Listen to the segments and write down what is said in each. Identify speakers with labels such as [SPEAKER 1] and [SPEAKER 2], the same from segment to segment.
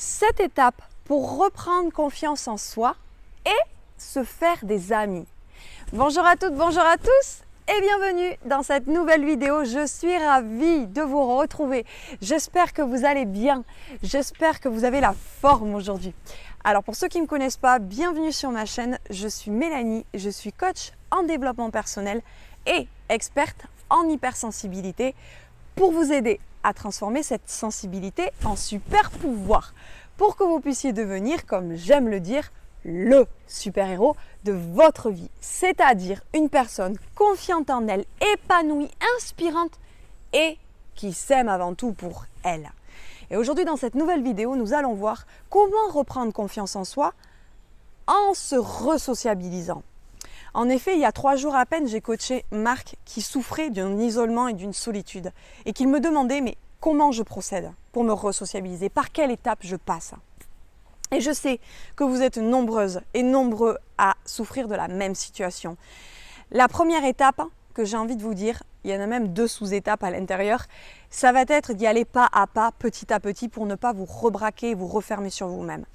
[SPEAKER 1] 7 étapes pour reprendre confiance en soi et se faire des amis. Bonjour à toutes, bonjour à tous et bienvenue dans cette nouvelle vidéo. Je suis ravie de vous retrouver. J'espère que vous allez bien, j'espère que vous avez la forme aujourd'hui. Alors pour ceux qui ne me connaissent pas, bienvenue sur ma chaîne. Je suis Mélanie, je suis coach en développement personnel et experte en hypersensibilité pour vous aider à transformer cette sensibilité en super pouvoir pour que vous puissiez devenir, comme j'aime le dire, le super-héros de votre vie, c'est-à-dire une personne confiante en elle, épanouie, inspirante et qui s'aime avant tout pour elle. Et aujourd'hui, dans cette nouvelle vidéo, nous allons voir comment reprendre confiance en soi en se resociabilisant. En effet, il y a 3 jours à peine, j'ai coaché Marc qui souffrait d'un isolement et d'une solitude et qu'il me demandait mais comment je procède pour me resociabiliser, par quelle étape je passe. Et je sais que vous êtes nombreuses et nombreux à souffrir de la même situation. La première étape que j'ai envie de vous dire, il y en a même 2 sous-étapes à l'intérieur, ça va être d'y aller pas à pas, petit à petit, pour ne pas vous rebraquer et vous refermer sur vous-même.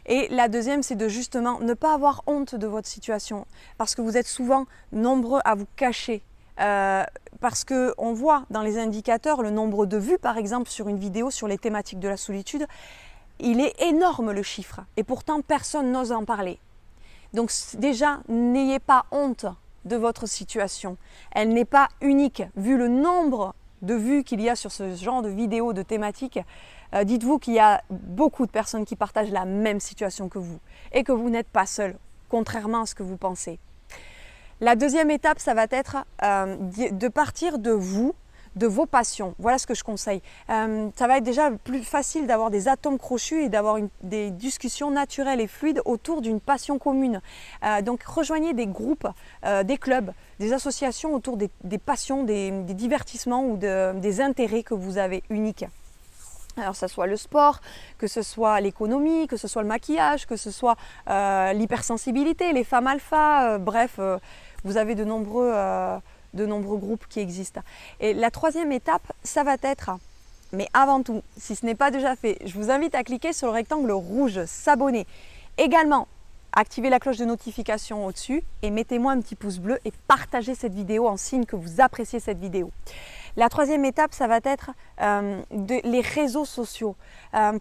[SPEAKER 1] Et la deuxième, c'est de justement ne pas avoir honte de votre situation, parce que vous êtes souvent nombreux à vous cacher. Parce qu'on voit dans les indicateurs le nombre de vues, par exemple, sur une vidéo sur les thématiques de la solitude, il est énorme le chiffre, et pourtant personne n'ose en parler. Donc déjà, n'ayez pas honte de votre situation. Elle n'est pas unique. Vu le nombre de vues qu'il y a sur ce genre de vidéos, de thématiques, dites-vous qu'il y a beaucoup de personnes qui partagent la même situation que vous et que vous n'êtes pas seul, contrairement à ce que vous pensez. La deuxième étape, ça va être de partir de vous, de vos passions. Voilà ce que je conseille. Ça va être déjà plus facile d'avoir des atomes crochus et d'avoir des discussions naturelles et fluides autour d'une passion commune. Donc rejoignez des groupes, des clubs, des associations autour des passions, des divertissements ou des intérêts que vous avez uniques. Alors que ce soit le sport, que ce soit l'économie, que ce soit le maquillage, que ce soit l'hypersensibilité, les femmes alpha, bref, vous avez de nombreux groupes qui existent. Et la troisième étape, ça va être, mais avant tout, si ce n'est pas déjà fait, je vous invite à cliquer sur le rectangle rouge, s'abonner. Également, activez la cloche de notification au-dessus et mettez-moi un petit pouce bleu et partagez cette vidéo en signe que vous appréciez cette vidéo. La troisième étape, ça va être les réseaux sociaux.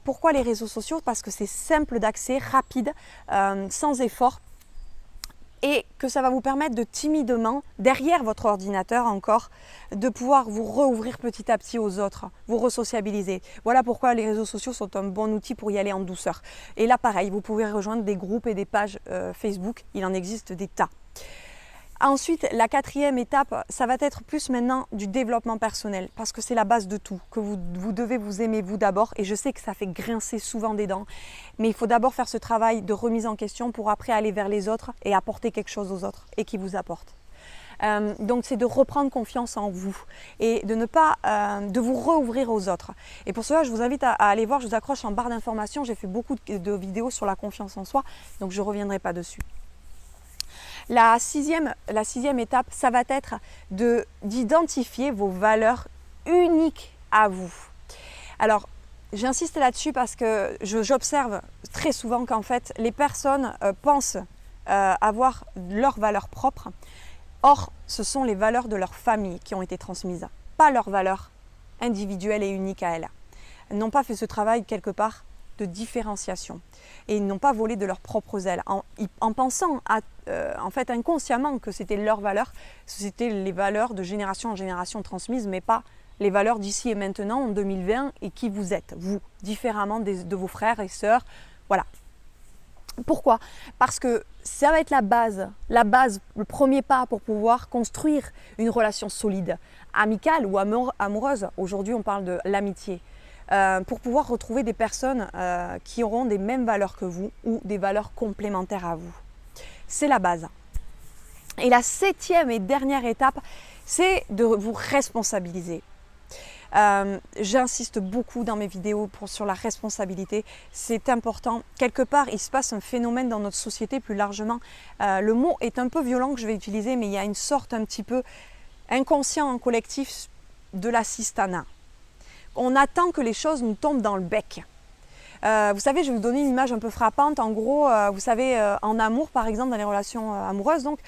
[SPEAKER 1] Pourquoi les réseaux sociaux? Parce que c'est simple d'accès, rapide, sans effort, et que ça va vous permettre de timidement, derrière votre ordinateur encore, de pouvoir vous rouvrir petit à petit aux autres, vous resociabiliser. Voilà pourquoi les réseaux sociaux sont un bon outil pour y aller en douceur. Et là, pareil, vous pouvez rejoindre des groupes et des pages Facebook, il en existe des tas. Ensuite, la quatrième étape, ça va être plus maintenant du développement personnel, parce que c'est la base de tout, que vous devez vous aimer vous d'abord, et je sais que ça fait grincer souvent des dents, mais il faut d'abord faire ce travail de remise en question pour après aller vers les autres et apporter quelque chose aux autres et qui vous apportent. Donc c'est de reprendre confiance en vous et de ne pas de vous rouvrir aux autres. Et pour cela, je vous invite à aller voir, je vous accroche en barre d'informations, j'ai fait beaucoup de vidéos sur la confiance en soi, donc je ne reviendrai pas dessus. La sixième étape, ça va être d'identifier vos valeurs uniques à vous. Alors, j'insiste là-dessus parce que j'observe très souvent qu'en fait, les personnes pensent avoir leurs valeurs propres. Or, ce sont les valeurs de leur famille qui ont été transmises, pas leurs valeurs individuelles et uniques à elles. Elles n'ont pas fait ce travail quelque part de différenciation et ils n'ont pas volé de leurs propres ailes en pensant en fait inconsciemment que c'était leurs valeurs, c'était les valeurs de génération en génération transmises, mais pas les valeurs d'ici et maintenant en 2020 et qui vous êtes, vous, différemment de vos frères et sœurs. Voilà. Pourquoi? Parce que ça va être la base, le premier pas pour pouvoir construire une relation solide, amicale ou amoureuse. Aujourd'hui, on parle de l'amitié. Pour pouvoir retrouver des personnes qui auront des mêmes valeurs que vous ou des valeurs complémentaires à vous. C'est la base. Et la 7e et dernière étape, c'est de vous responsabiliser. J'insiste beaucoup dans mes vidéos sur la responsabilité, c'est important. Quelque part, il se passe un phénomène dans notre société plus largement. Le mot est un peu violent que je vais utiliser, mais il y a une sorte un petit peu inconscient en collectif de l'assistanat. On attend que les choses nous tombent dans le bec. Vous savez, je vais vous donner une image un peu frappante. En gros, vous savez, en amour, par exemple, dans les relations amoureuses, donc,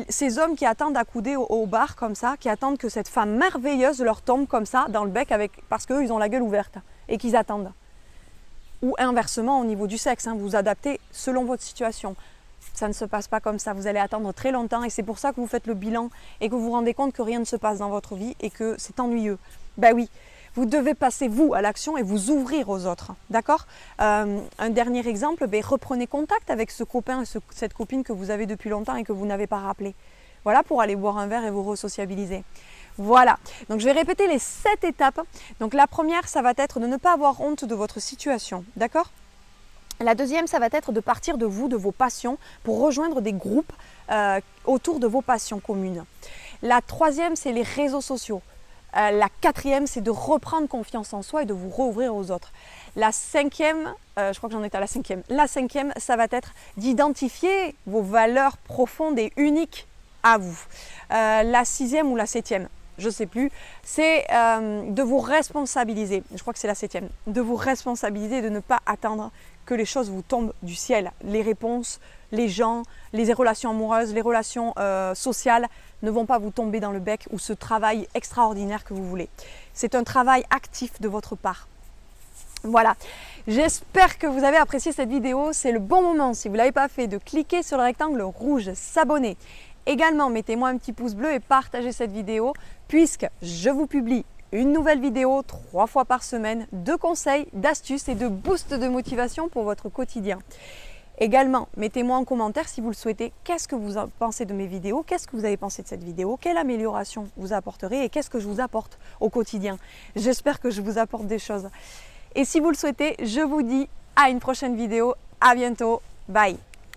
[SPEAKER 1] ces hommes qui attendent accoudés au bar comme ça, qui attendent que cette femme merveilleuse leur tombe comme ça dans le bec parce qu'eux, ils ont la gueule ouverte et qu'ils attendent. Ou inversement, au niveau du sexe, hein, vous adaptez selon votre situation. Ça ne se passe pas comme ça, vous allez attendre très longtemps et c'est pour ça que vous faites le bilan et que vous vous rendez compte que rien ne se passe dans votre vie et que c'est ennuyeux. Ben oui, vous devez passer vous à l'action et vous ouvrir aux autres, d'accord? Un dernier exemple, ben, reprenez contact avec ce copain, cette copine que vous avez depuis longtemps et que vous n'avez pas rappelé. Voilà, pour aller boire un verre et vous re-sociabiliser. Voilà, donc je vais répéter les 7 étapes. Donc la première, ça va être de ne pas avoir honte de votre situation, d'accord? La deuxième, ça va être de partir de vous, de vos passions, pour rejoindre des groupes autour de vos passions communes. La troisième, c'est les réseaux sociaux. La quatrième, c'est de reprendre confiance en soi et de vous rouvrir aux autres. La cinquième, je crois que j'en étais à la cinquième. La cinquième, ça va être d'identifier vos valeurs profondes et uniques à vous. La sixième ou la septième, je ne sais plus, c'est de vous responsabiliser. Je crois que c'est la septième. De vous responsabiliser et de ne pas attendre que les choses vous tombent du ciel. Les réponses, les gens, les relations amoureuses, les relations sociales ne vont pas vous tomber dans le bec ou ce travail extraordinaire que vous voulez. C'est un travail actif de votre part. Voilà, j'espère que vous avez apprécié cette vidéo. C'est le bon moment, si vous ne l'avez pas fait, de cliquer sur le rectangle rouge, s'abonner. Également, mettez-moi un petit pouce bleu et partagez cette vidéo puisque je vous publie une nouvelle vidéo 3 fois par semaine de conseils, d'astuces et de boosts de motivation pour votre quotidien. Également, mettez-moi en commentaire si vous le souhaitez, qu'est-ce que vous pensez de mes vidéos, qu'est-ce que vous avez pensé de cette vidéo, quelle amélioration vous apporterez et qu'est-ce que je vous apporte au quotidien. J'espère que je vous apporte des choses. Et si vous le souhaitez, je vous dis à une prochaine vidéo. À bientôt. Bye.